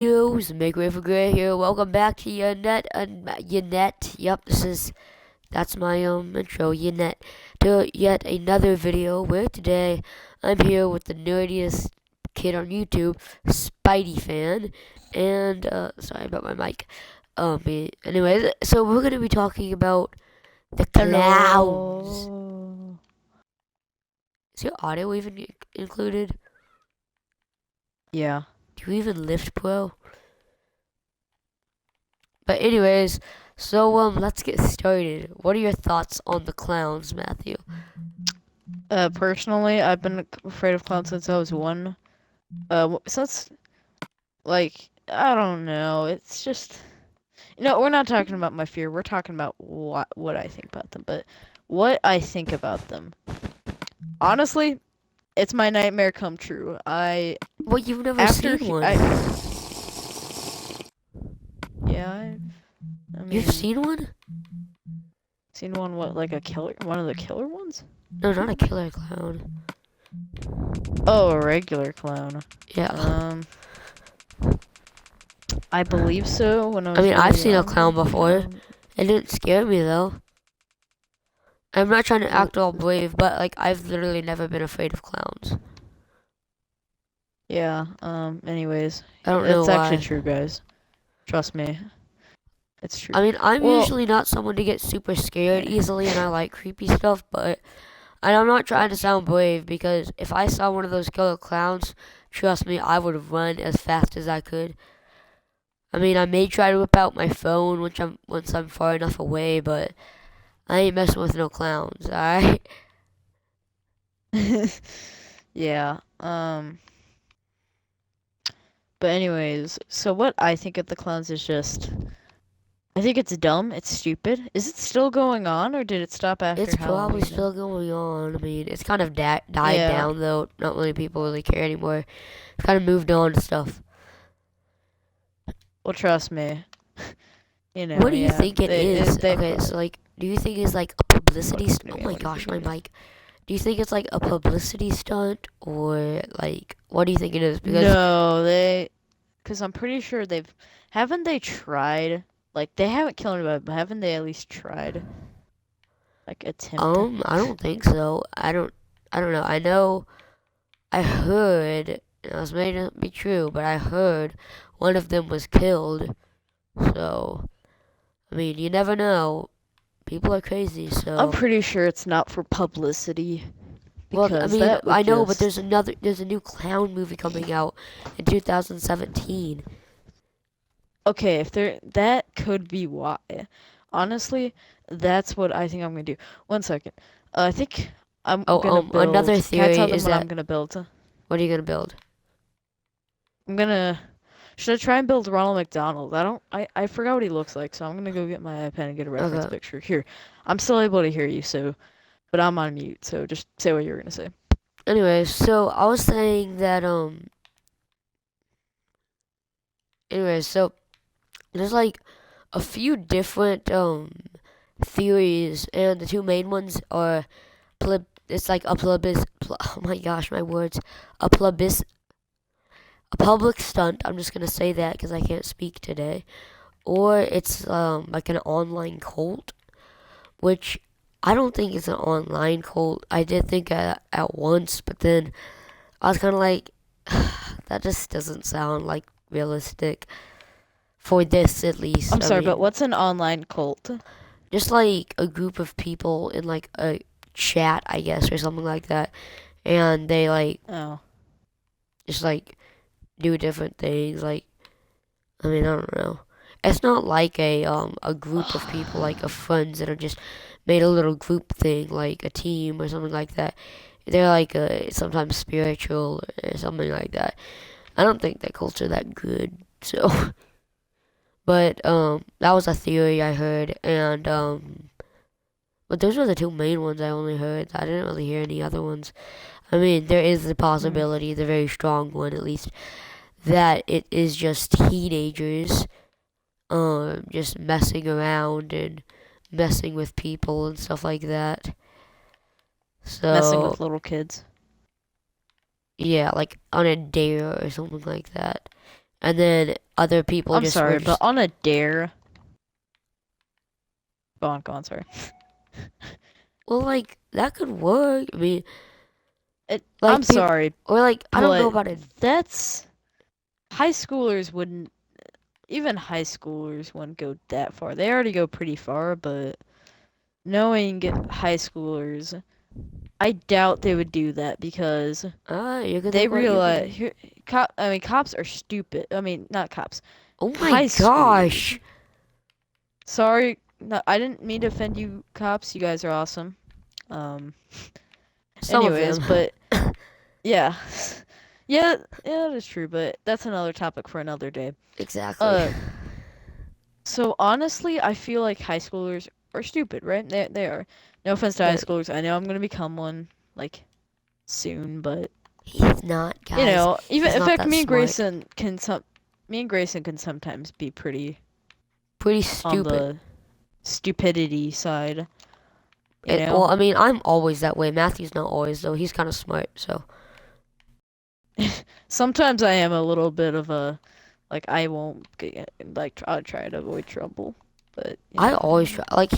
Yo, it's Make for Gray here. Welcome back to Yanet. Yep, that's my intro, Yanet. To yet another video where today I'm here with the nerdiest kid on YouTube, Spidey fan, and sorry about my mic. Anyways, so we're gonna be talking about the clowns. Hello. Is your audio even included? Yeah. Do you even lift pro? But anyways, so let's get started. What are your thoughts on the clowns, Matthew? Personally, I've been afraid of clowns since I was one. Since I don't know. It's just we're not talking about my fear. We're talking about what I think about them. But what I think about them, honestly, it's my nightmare come true. Well, you've never After seen one. Yeah, I You've mean, seen one? seen one like a killer, one of the killer ones. No, not a killer clown. Oh, a regular clown. Yeah. I believe so when I I was mean, I've really seen a young. clown before. It didn't scare me though. I'm not trying to act all brave, but like I've literally never been afraid of clowns. Yeah, anyways, I don't know it's actually why. true, guys. Trust me. It's true. I mean, I'm Well, usually not someone to get super scared easily, and I like creepy stuff, but and I'm not trying to sound brave because if I saw one of those killer clowns, trust me, I would run as fast as I could. I mean, I may try to whip out my phone once I'm far enough away, but I ain't messing with no clowns, alright? yeah, but anyways, so what I think of the clowns is just, I think it's dumb, it's stupid. Is it still going on, or did it stop It's after probably Halloween? still going on. I mean, it's kind of died Yeah, down though. Not many people really care anymore. It's kind of moved on to stuff. well, trust me. What do you Yeah, think it is? they Okay, put so like, do you think it's like a publicity? Oh maybe I my want to gosh, my forget. mic. Do you think it's like a publicity stunt or like what do you think it is? Because No, because I'm pretty sure haven't they tried, like, they haven't killed anybody, but haven't they at least tried, like, attempt? I don't think so. I don't know. I know I heard this may not be true, but I heard one of them was killed. So I mean, you never know. People are crazy. I'm So pretty sure it's not for publicity, well, I because mean, that would I know, but just, there's a new clown movie coming out in 2017. okay, if that could be why. Honestly, that's what I think I'm gonna do. One second. I think I'm Oh, gonna another build. Can I theory tell them is what I'm that gonna build? what are you gonna build? I'm gonna. Should I try and build Ronald McDonald? I forgot what he looks like, so I'm gonna go get my iPad and get a reference Okay. picture. Here, I'm still able to hear you, so, but I'm on mute, so just say what you were gonna say. Anyway, so I was saying that Anyways, so there's like a few different theories, and the two main ones are it's like oh my gosh, my words. A plebis. A public stunt. I'm just gonna say that because I can't speak today. Or it's like an online cult, which I don't think it's an online cult. I did think at once, but then I was kind of like, that just doesn't sound like realistic for this at least. I'm I sorry, but mean, what's an online cult? just like a group of people in like a chat, I guess, or something like that, and they like Oh, just like do different things. Like, I mean, I don't know. It's not like a group of people like of friends that are just made a little group thing like a team or something like that. They're like sometimes spiritual or something like that. I don't think that culture that good. So, but that was a theory I heard, and but those were the two main ones I only heard. I didn't really hear any other ones. I mean, there is the hmm. possibility, the very strong one at least, that it is just teenagers just messing around and messing with people and stuff like that. Messing So with little kids. yeah, like on a dare or something like that. and then other people I'm just sorry, were but just on a dare. Go on, sorry. well, like that could work. I mean, I'm like people sorry, or like I don't know but about it. that's high schoolers wouldn't even high schoolers wouldn't go that far. They already go pretty far, but knowing high schoolers, I doubt they would do that because You can they think what you can realize do. cops are stupid. I mean, not cops. Oh my High schoolers. gosh, Sorry, no, I didn't mean to offend you, cops. You guys are awesome. Um, some of anyways, them. but yeah, yeah, that is true. But that's another topic for another day. Exactly. Uh, so honestly, I feel like high schoolers are stupid, right? They are. No offense to high But schoolers. I know I'm gonna become one like soon, but he's not, you guys. know, even He's in not fact, that smart. Me and Grayson can sometimes be pretty Pretty on stupid. the stupidity side. You know. Well, I mean, I'm always that way. Matthew's not always though. He's kind of smart, so Sometimes I am a little bit of a like I won't get like I'll try to avoid trouble, but you I know. always try. Like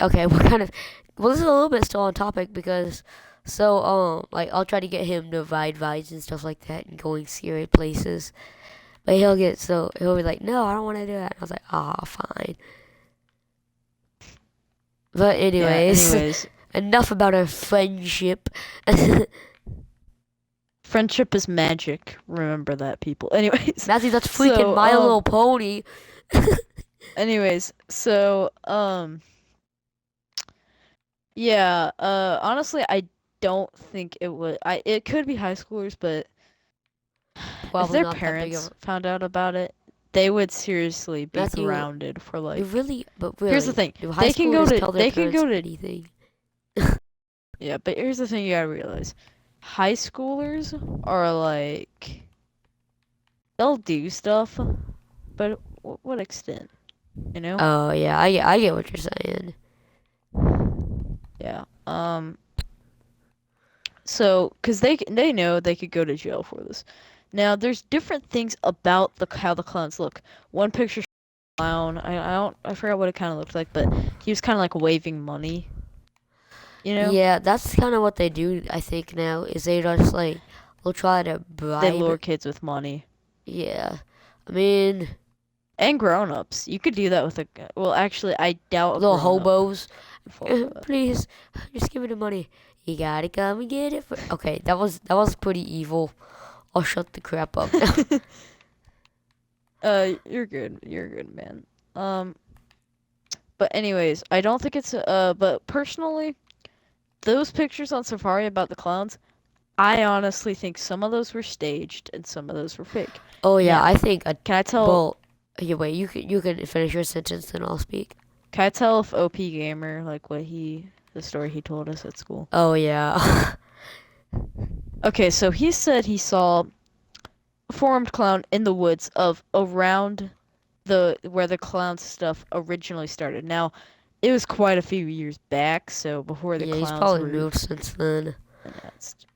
okay, we're kind of. Well, this is a little bit still on topic because, so like I'll try to get him to ride rides and stuff like that and going scary places, but he'll be like, no, I don't want to do that. And I was like, fine. But Yeah. anyways, Anyways, enough about our friendship. friendship is magic. Remember that, people. Anyways, Matthew, that's freaking so My Little Pony. yeah. Honestly, I don't think it would. It could be high schoolers, but if Probably their not that big of parents found out about it, they would seriously be Matthew. grounded for You like. really, but Here's the really, thing. do high schoolers tell their They can parents go to anything? Yeah, but here's the thing you gotta realize. High schoolers are like they'll do stuff, but what extent? You know? Oh yeah, I get what you're saying. Yeah. So, cause they know they could go to jail for this. Now, there's different things about how the clowns look. One picture clown. I forgot what it kind of looked like, but he was kind of like waving money. You know? Yeah, that's kind of what they do. I think now is they just like they'll try to They bribe. lure kids with money. Yeah, I mean And grown-ups. You could do that with well, actually, I doubt a little grown-up hobos. would fall for that. Please, just give me the money. You gotta come and get it. Okay, that was pretty evil. I'll shut the crap up now. You're good. You're good, man. But anyways, I don't think it's but personally, those pictures on Safari about the clowns, I honestly think some of those were staged and some of those were fake. Oh yeah, Now, I think can I tell well. Yeah, wait. You can finish your sentence, then I'll speak. can I tell if OP Gamer like the story he told us at school? Oh yeah. Okay, so he said he saw a formed clown in the woods of around where the clown stuff originally started. Now, it was quite a few years back, so before the Yeah, he's clowns probably were moved since then. announced.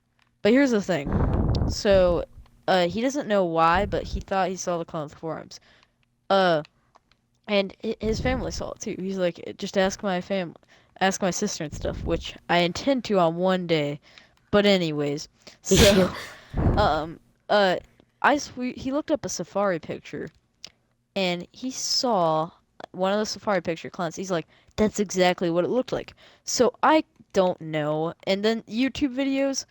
But here's the thing. So, he doesn't know why, but he thought he saw the clown's forearms. And his family saw it too. He's like, just ask my family, ask my sister and stuff, which I intend to on one day. But anyways, so, um, uh, he looked up a safari picture, and he saw one of the safari picture clowns. He's like, that's exactly what it looked like. So I don't know. And then YouTube videos,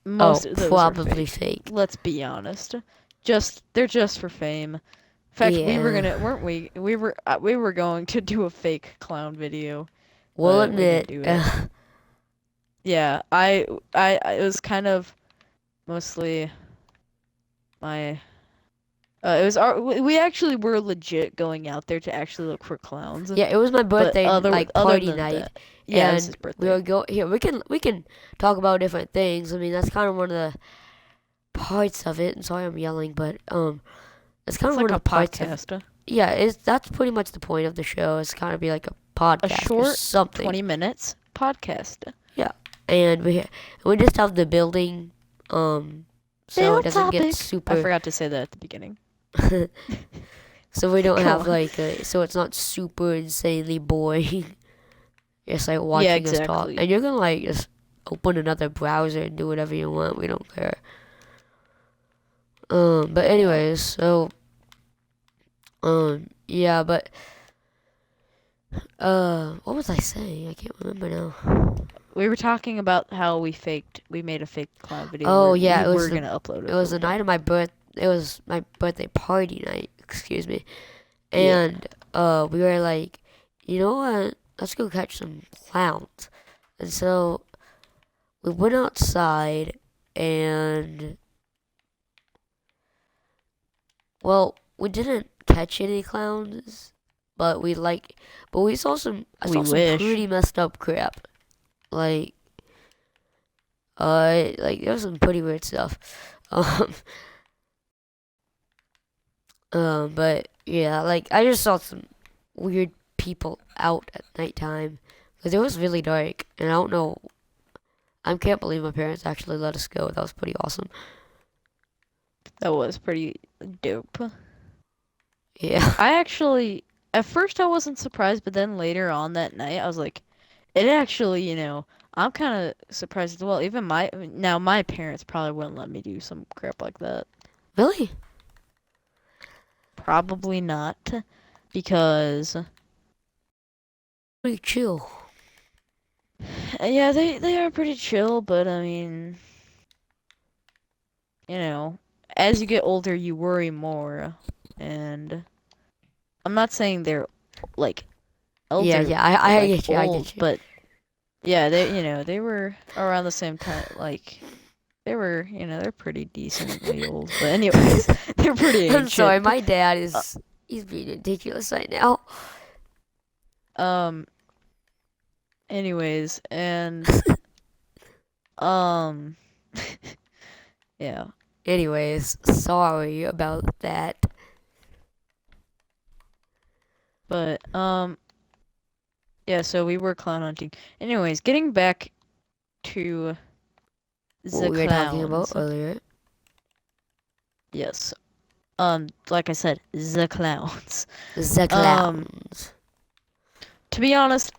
most of those are probably fake. fake. Let's be honest. They're just for fame. In fact, we were Yeah. gonna, weren't we? We were going to do a fake clown video, We'll but we didn't admit. do it. Yeah, it was kind of mostly my. It was we actually were legit going out there to actually look for clowns. Yeah, it was my But birthday like other party than night, that, yeah, it was his and we birthday. were go here. We can talk about different things. I mean, that's kind of one of the parts of it. And sorry, I'm yelling, but it's kind It's of like one a of the parts of. podcast, Yeah, that's pretty much the point of the show. It's kind of be like a a podcast or short something. 20 minutes podcast. And we just have the building, so it doesn't get I super. forgot to say that at the beginning. So we don't Come have on. like so it's not super insanely boring. Just like Yeah, watching us talk, exactly. and you can like just open another browser and do whatever you want. We don't care. But Yeah. anyways, so yeah, but what was I saying? I can't remember now. We were talking about how we made a fake clown video Oh where yeah, we were gonna upload it it, was but the we night didn't. of my birth. It was my birthday party night. Excuse me. Yeah. And we were like, you know what? Let's go catch some clowns. And so we went outside, and well, we didn't catch any clowns, but we saw I We saw some wish. pretty messed up crap. Like like there was some pretty weird stuff. Um, but yeah, like I just saw some weird people out at nighttime because it was really dark, and I don't know. I can't believe my parents actually let us go. That was pretty awesome. That was pretty dope. Yeah. I actually, at first I wasn't surprised, but then later on that night, I was like, it actually, I'm kind of surprised as well. Even now my parents probably wouldn't let me do some crap like that. Really? Probably not, because Pretty chill. yeah, they are pretty chill, but I mean, as you get older, you worry more, and I'm not saying they're like Yeah, elder, yeah. I like get you. I old, get you. but yeah, they were around the same time, like they were, they're pretty decently old. But anyways, they're pretty I'm sorry. ancient. My dad Uh, is he's being ridiculous right now. Um, anyways, and um, yeah. Anyways, sorry about that. But yeah, so we were clown hunting. Anyways, getting back to What the we were talking about clowns. earlier. Yes. Like I said, the clowns. The Um, clowns. to be honest,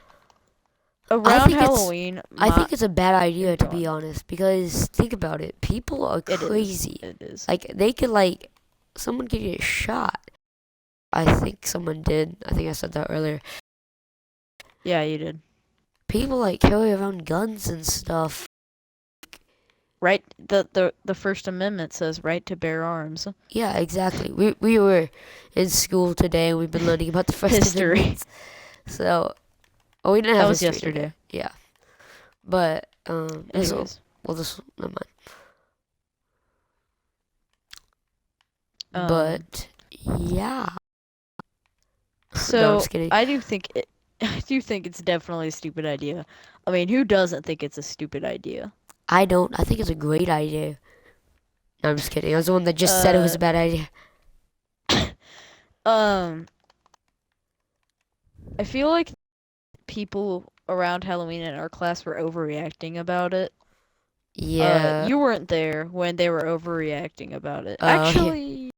I around think it's Halloween, I think it's a bad idea to go be on. honest because think about it. People are It is. crazy. It is. Like they could like someone could get shot. I think someone did. I think I said that earlier. Yeah, you did. People like carry around guns and stuff. Right. The First Amendment says right to bear arms. Yeah, exactly. We were in school today and we've been learning about the First History. Amendment. So, we didn't That have was history yesterday. today. Yeah, but Anyways. we'll just never mind. Um. But yeah. No, I'm So just kidding. I do think I do think it's definitely a stupid idea. I mean, who doesn't think it's a stupid idea? I don't. I think it's a great idea. No, I'm just kidding. I was the one that just said it was Uh. a bad idea. Um. I feel like people around Halloween in our class were overreacting about it. Yeah. You weren't there when they were overreacting about it. Yeah. Actually,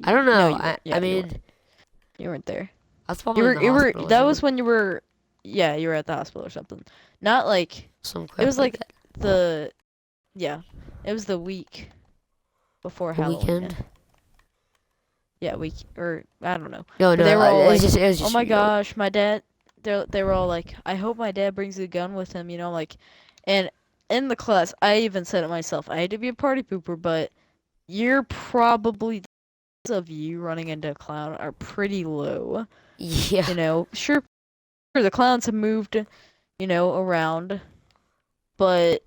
I don't no, know. you weren't. I Yeah, you weren't. mean, You weren't there. I was probably in the You were. hospital or That something. was when you were. Yeah, you were at the hospital or something. Not like Some it crap was like like that. the. Yeah, it was the week before The Halloween. weekend. Yeah, week or I don't know. No, But no. they were all like, It was "Oh just my you know. gosh, my dad." They were all like, "I hope my dad brings a gun with him," like. And in the class, I even said it myself. I hate to be a party pooper, but you're probably the odds of you running into a clown are pretty low. Yeah. Sure, the clowns have moved, around, but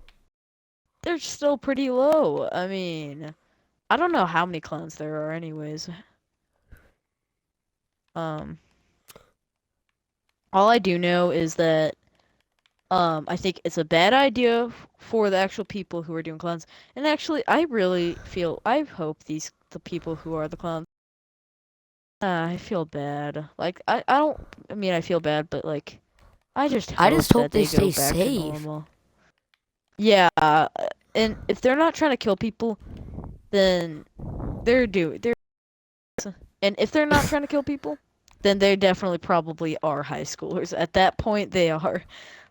they're still pretty low. I mean, I don't know how many clowns there are, anyways. Um, all I do know is that I think it's a bad idea for the actual people who are doing clowns. And actually, I hope the people who are the clowns. I feel bad. Like I don't. I mean, I feel bad, but like, I just I hope just hope that they they go stay back to safe. normal. Yeah, and if they're not trying to kill people, then they're And if they're not trying to kill people, then they definitely probably are high schoolers. At that point, they are.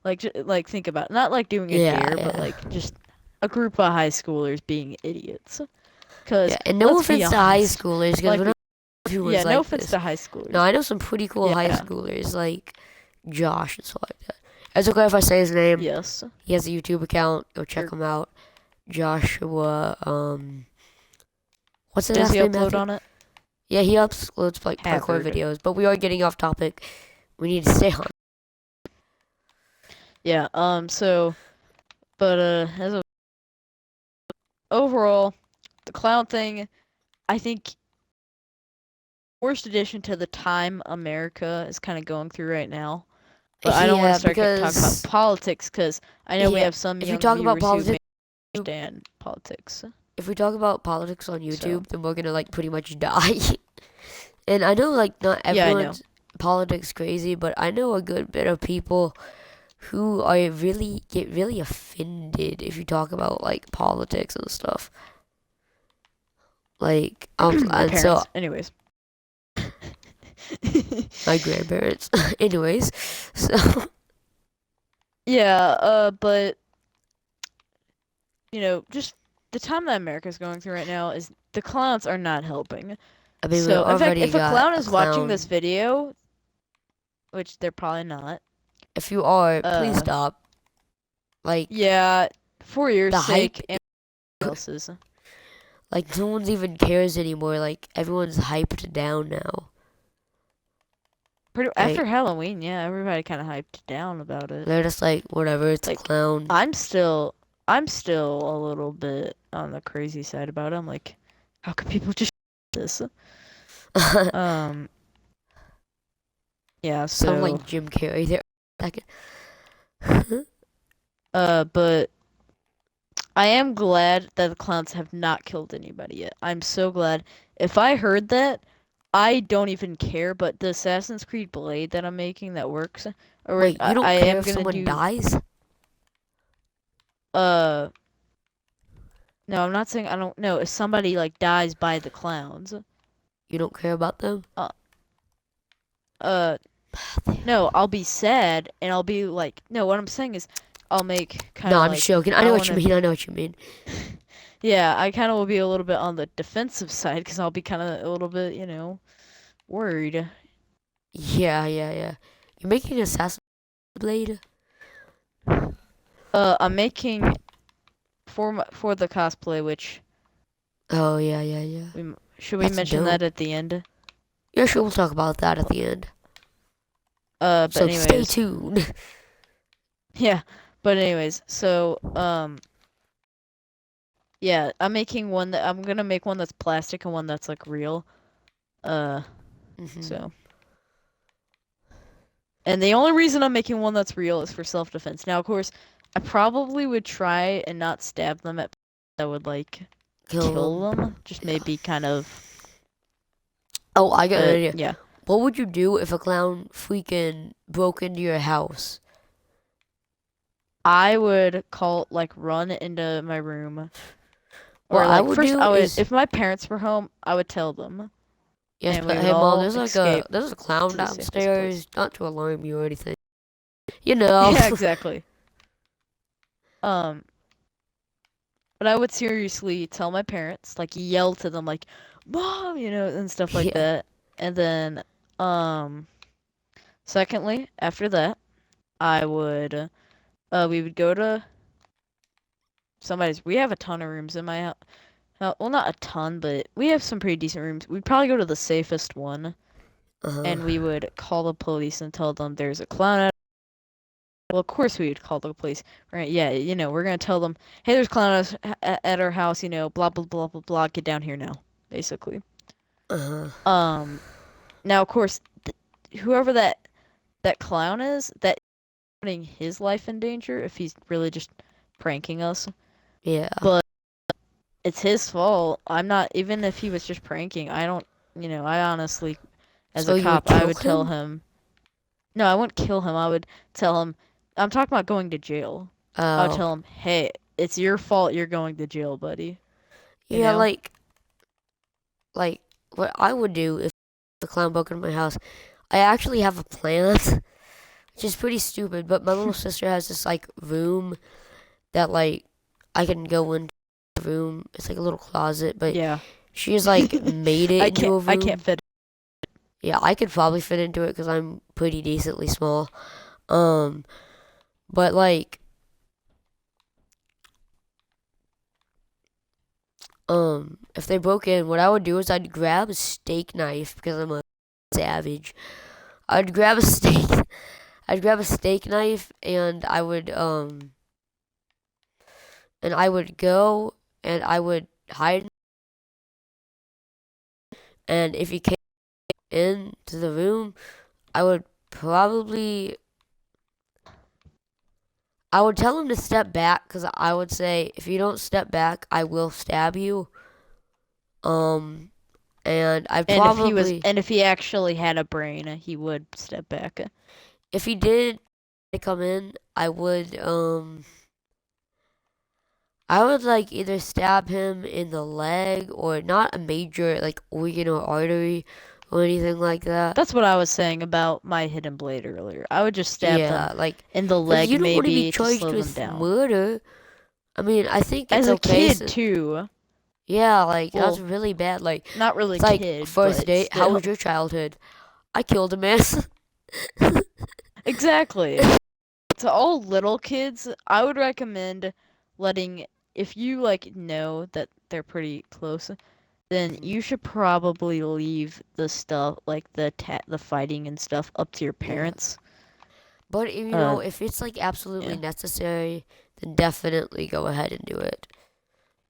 Like think about it. Not like doing a Yeah, dare, but yeah. like just a group of high schoolers being idiots. Cause Yeah, and no let's be offense to high honest, schoolers, because like we we, don't know who yeah, was no like offense this. to high No, schoolers. I know some pretty cool high Yeah, schoolers, like Josh and stuff like that. It's okay if I say his name. yes. He has a YouTube account. Go check Or him out. Joshua, what's his does last he name, upload Matthew? on it? Yeah, he uploads like parkour Havard. videos, but we are getting off topic. We need to stay on. Yeah. But as a overall, the clown thing, I think worst addition to the time America is kind of going through right now. But I don't want Yeah, to start talking about because politics because I know we yeah, have some if we young talk about viewers who may politics, understand politics. if we talk about politics on So YouTube, then we're gonna like pretty much die. And I know like not yeah, I know. everyone's politics crazy, but I know a good bit of people who are really get really offended if you talk about like politics and stuff. Like My and so parents, anyways. my grandparents, anyways. So Yeah, but just the time that America's going through right now is the clowns are not helping. I mean we So, in fact, already if a got clown a is watching this clown. video, which they're probably not, If you are, please uh, stop. Like yeah, for your the hype, sake and else's. like no one's even cares anymore. Like everyone's hyped down now. After Like Halloween, yeah, everybody kind of hyped down about it. they're just like whatever. It's a Like, clown. I'm still a little bit on the crazy side about it. I'm like, how can people just this? Um, yeah, Sound so, like Jim Carrey there. Second. but I am glad that the clowns have not killed anybody yet. I'm so glad. If I heard that, I don't even care, but the Assassin's Creed Blade that I'm making that works, or Wait, you I don't care am if gonna someone do, dies? uh, no, I'm not saying I don't know. If somebody, like, dies by the clowns, You don't care about them? uh, uh, no, I'll be sad, and I'll be like, no, what I'm saying is, I'll make kind No, of I'm like, joking. I I know what you wanna, mean. I know what you mean. yeah, I kind of will be a little bit on the defensive side, because I'll be kind of a little bit, worried. Yeah, yeah, yeah. You're making Assassin's Blade? I'm making for the cosplay, which Oh, yeah, yeah, yeah. should we That's mention that dope. at the end? Yeah, sure. We'll talk about that at the end. But So stay anyways, tuned. yeah. But anyways, so yeah, I'm gonna make one that's plastic and one that's like real. Uh, Hmm. so. And the only reason I'm making one that's real is for self-defense. Now, of course, I probably would try and not stab them at that would like kill Kill 'em. them. Just Yeah. maybe kind of. Oh, I got an idea. Yeah. What would you do if a clown freaking broke into your house? I would run into my room. Or What I like would first do I would is if my parents were home, I would tell them yes, and we but would hey, mom, all escape there's a clown to the safest place. downstairs. Not to alarm you or anything. You know. Yeah, exactly. Um but I would seriously tell my parents, like yell to them like, "Mom," and stuff like Yeah. that. And then um secondly, after that, I would we would go to we have a ton of rooms in my house. Well, not a ton, but we have some pretty decent rooms. We'd probably go to the safest one. Uh-huh. And we would call the police and tell them there's a clown out. Well, of course we would call the police, right? Yeah, we're gonna tell them, hey, there's a clown at our house, blah blah blah blah blah. Get down here now, basically. Uh-huh. Now of course, whoever that clown is, that putting his life in danger if he's really just pranking us. Yeah. But it's his fault. I'm not even if he was just pranking. I don't, I honestly, as So a you would cop, I kill would tell him? him. No, I wouldn't kill him. I would tell him. I'm talking about going to jail. I would Oh. tell him, hey, it's your fault you're going to jail, buddy. You Yeah, know? like what I would do if the clown broke into my house, I actually have a plan, which is pretty stupid. But my little sister has this like room that like I can go into the room. It's like a little closet, but Yeah. she's like made it into a I can't room. fit. Yeah, I could probably fit into it because I'm pretty decently small. Um, but like, if they broke in, what I would do is I'd grab a steak knife because I'm a savage. I'd grab a steak. I'd grab a steak knife and I would go and I would hide. And if he came into the room, I would probably I would tell him to step back because I would say if you don't step back, I will stab you. Um, and I probably And if he actually had a brain, he would step back. if he did come in, I would like either stab him in the leg or not a major like organ or artery or anything like that. That's what I was saying about my hidden blade earlier. I would just stab them Yeah, like in the because leg you don't want to be maybe to charged slow them with down. murder. I mean, I think As it's a okay. kid too. Yeah, like that's Well, really bad. Like not really it's like kid, first but date. How still. was your childhood? I killed a man. Exactly. To all little kids, I would recommend letting if you like know that they're pretty close, then you should probably leave the stuff like the fighting and stuff up to your Yeah, parents. but Uh, if it's like absolutely yeah. necessary, then definitely go ahead and do it.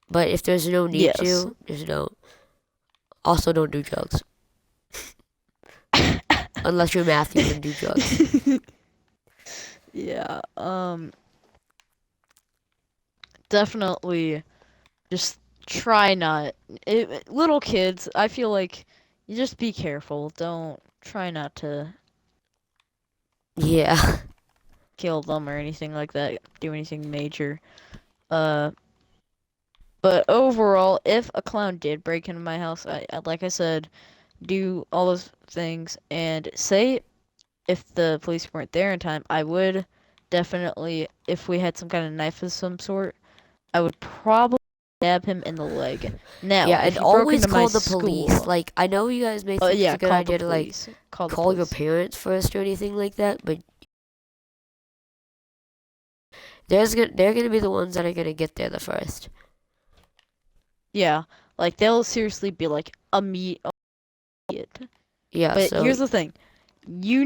But if there's no need Yes. to, just don't. Also, don't do drugs unless you're Matthew. Then do drugs. Yeah. Definitely just try not little kids, I feel like you just be careful. Don't try not to Yeah, kill them or anything like that, do anything major. Uh, but overall, if a clown did break into my house, like I said, do all those things and say if the police weren't there in time, I would definitely, if we had some kind of knife of some sort, I would probably stab him in the leg. Now, yeah, if and he broke always into my call the police. school, Like I know you guys may think it's yeah, a good call the idea to like police. Call the call your police. parents first or anything like that, but they're gonna be the ones that are gonna get there the first. Yeah, like they'll seriously be like immediate. Yeah, But so here's the thing: you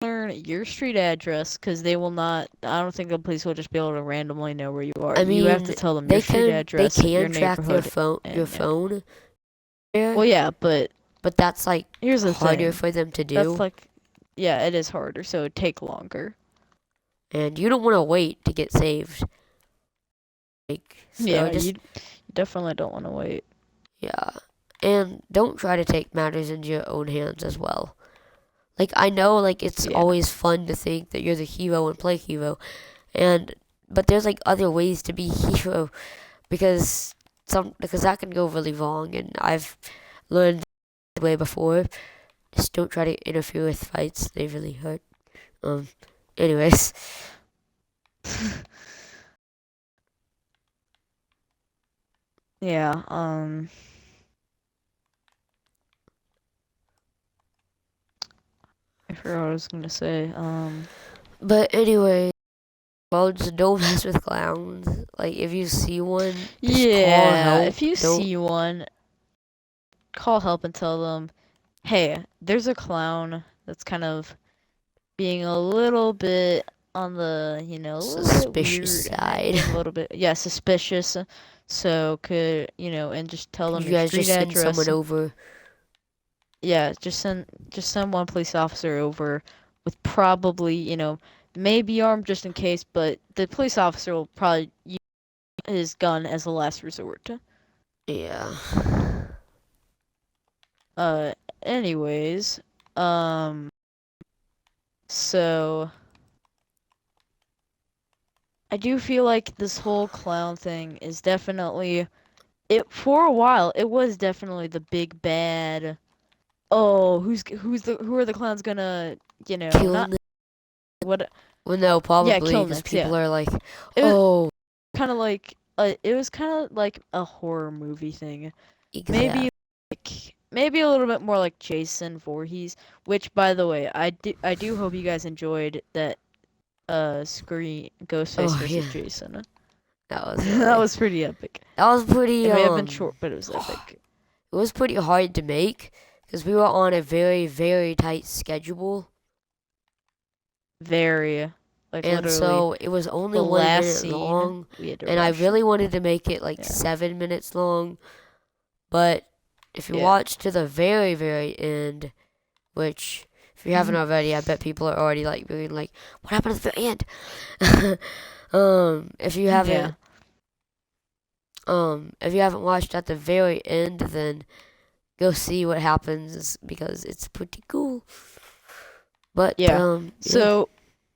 learn your street address because they will not. I don't think the police will just be able to randomly know where you are. I You have to mean tell them your street they address, your can track neighborhood, your and yeah. phone there, Well, yeah, but that's like here's the harder thing: for them to that's do, like, yeah, it is harder, so it'd take longer. and you don't want to wait to get saved. Like so, Yeah, just you definitely don't want to wait. yeah, and don't try to take matters into your own hands as well. Like I know, like it's Yeah, always fun to think that you're the hero and play hero, and but there's like other ways to be hero because because that can go really wrong, and I've learned way before. Just don't try to interfere with fights; they really hurt. Um. Anyways, yeah. I forgot what I was gonna say. but anyway, well, just don't mess with clowns. Like if you see one, just call Yeah, help. if you Don't. see one, call help and tell them, hey, there's a clown that's kind of being a little bit on the, a little bit Suspicious weird and side. acting a little bit, yeah, suspicious. So and just tell Could them you your guys street just send address. someone over? Yeah, just send one police officer over with probably, maybe armed just in case, but the police officer will probably use his gun as a last resort. Yeah. Uh, anyways, um, so I do feel like this whole clown thing is definitely it for a while. It was definitely the big bad. oh, who are the clowns gonna, Kill not Nick. what? Well, no, Yeah, probably kill because Nix. Yeah, people are like, it was oh, kind of like a horror movie thing. exact. Maybe maybe a little bit more like Jason Voorhees, which by the way, I do hope you guys enjoyed that Scream Ghostface Oh versus yeah, Jason. that was That really. was pretty epic. That was pretty. It may have been short, but it was epic. It was pretty hard to make because we were on a very, very tight schedule, Very, like and literally so it was only the one last minute scene long, we had to and I rush. really wanted to make it like Yeah, 7 minutes long. But if you yeah. watch to the very, very end, which if you haven't already, I bet people are already like being like, "What happened at the end?" If you Yeah. haven't, if you haven't watched at the very end, then go see what happens because it's pretty cool. But Yeah. yeah, So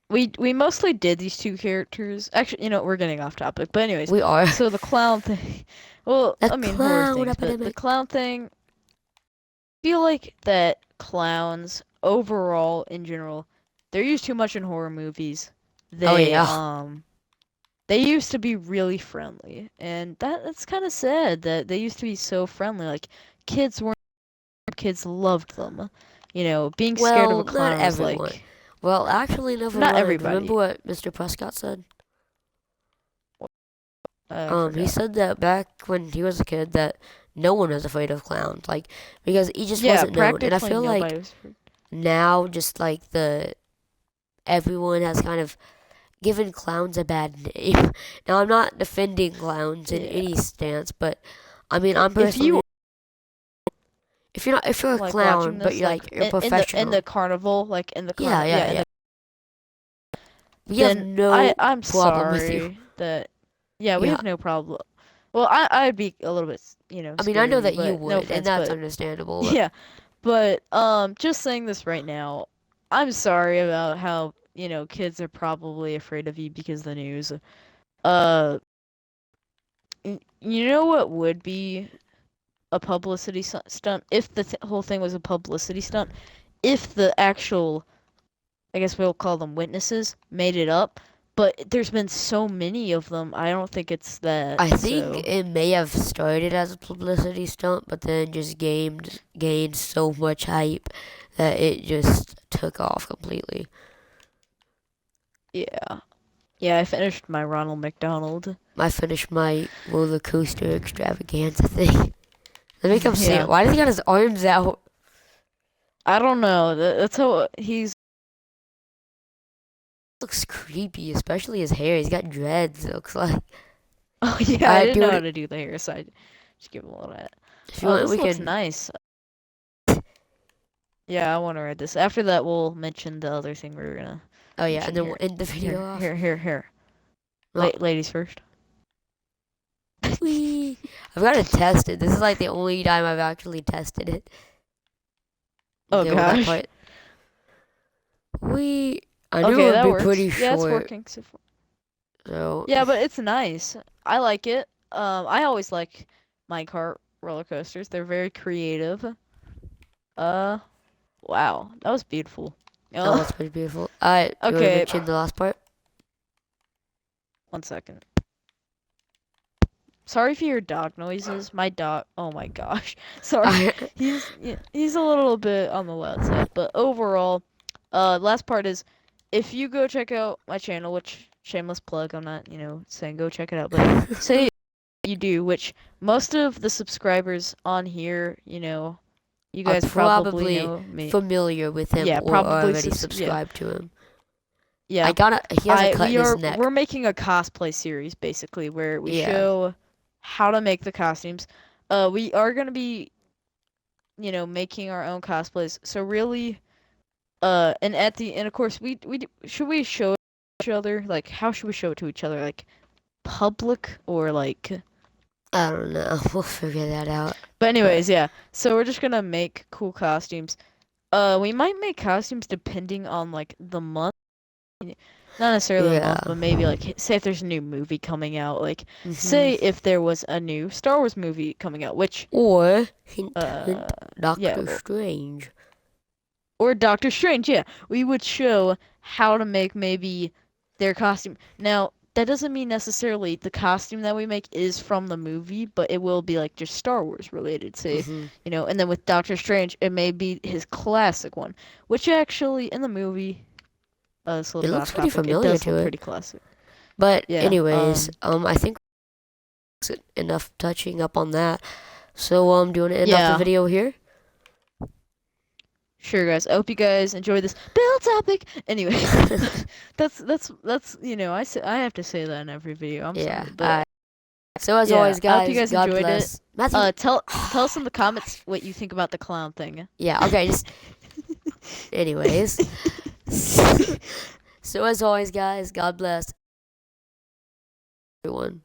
we mostly did these two characters. Actually, we're getting off topic. But anyways, we are so the clown thing. Well, the I mean horror clown things, but the epidemic. clown thing, I feel like that clowns overall in general, they're used too much in horror movies. Oh They yeah. um they used to be really friendly, and that's kind of sad that they used to be so friendly. Like kids weren't kids loved them. Being scared of a Well, not clown was everyone. like Well, actually, never not mind. Remember everybody. what Mr. Prescott said? I He forgot. said that back when he was a kid that no one was afraid of clowns, like because he just Yeah, wasn't known. And I practically feel like nobody was. now, just like the everyone has kind of given clowns a bad name. Now, I'm not defending clowns in Yeah. any stance, but I mean, I'm If personally you if you're a like watching clown, but this, you're like like you're in the professional, carnival, like in the yeah, carnival, yeah, yeah, yeah. We have then no I'm problem with you. sorry that yeah, we Yeah, have no problem. Well, I'd be a little bit, I mean, I scared know of you, that you but no would, and offense, that's but understandable. But yeah, but just saying this right now, I'm sorry about how, kids are probably afraid of you because of the news. Uh, you know what would be a publicity stunt if the whole thing was a publicity stunt? If the actual, I guess we'll call them witnesses, made it up. But there's been so many of them, I don't think it's that. I think So it may have started as a publicity stunt, but then just gained so much hype that it just took off completely. yeah, yeah. I finished my Ronald McDonald. I finished my roller coaster extravaganza thing. Let me come see it. Yeah, Why does he got his arms out? I don't know. That's how he's. Looks creepy, especially his hair. He's got dreads. It looks like. Oh yeah, I didn't Do know how it to do the hair, so I just give him a little bit. if you Oh, want. this We looks can. nice. Yeah, I want to read this. After that, we'll mention the other thing we were gonna Oh yeah, mention and then we'll here. end the video Here, off. here, here, here. Oh, Ladies first. wee. I've got to test it. This is like the only time I've actually tested it. Oh Okay, well that gosh. part. I knew Okay, it that would be works. pretty Yeah, it's short. working so far. So Yeah, but it's nice. I like it. I always like minecart roller coasters. They're very creative. Uh, wow, that was beautiful. that was pretty beautiful. Alright, you want to Okay, mention the last part? 1 second. Sorry for your dog noises. My dog. Oh my gosh. Sorry. He's a little bit on the loud side, but overall, last part is, if you go check out my channel, which shameless plug, I'm not, saying go check it out, but say you do, which most of the subscribers on here, you Are guys probably probably know me. familiar with him Yeah, or probably already yeah. subscribed to him. Yeah. He has a cut in his neck. We're making a cosplay series basically where we Yeah. show how to make the costumes. We are gonna be, making our own cosplays. So really, and of course should we show each other, like how should we show it to each other, like public or like. I don't know. We'll figure that out. But anyways, yeah. So we're just gonna make cool costumes. We might make costumes depending on like the month. not necessarily a month, Yeah. but maybe like say if there's a new movie coming out, like Hmm. say if there was a new Star Wars movie coming out, which Or hint, uh hint, yeah, Doctor Strange. or Doctor Strange, yeah, we would show how to make maybe their costume. Now, that doesn't mean necessarily the costume that we make is from the movie, but it will be like just Star Wars related, say, Hmm. and then with Doctor Strange, it may be his classic one, which actually in the movie, it's a It little bit looks off pretty topic, it familiar does to look it. pretty classic. But Yeah, anyways, I think that's enough touching up on that. So do you want to end off the yeah, video here? sure, guys. I hope you guys enjoy this build topic. Anyway, I have to say that in every video. I'm Yeah. sorry, but So as yeah, always, I hope you guys, guys God enjoyed it. bless. Matthew. Tell us in the comments what you think about the clown thing. Yeah. Okay. Just anyways. So as always, guys, God bless everyone.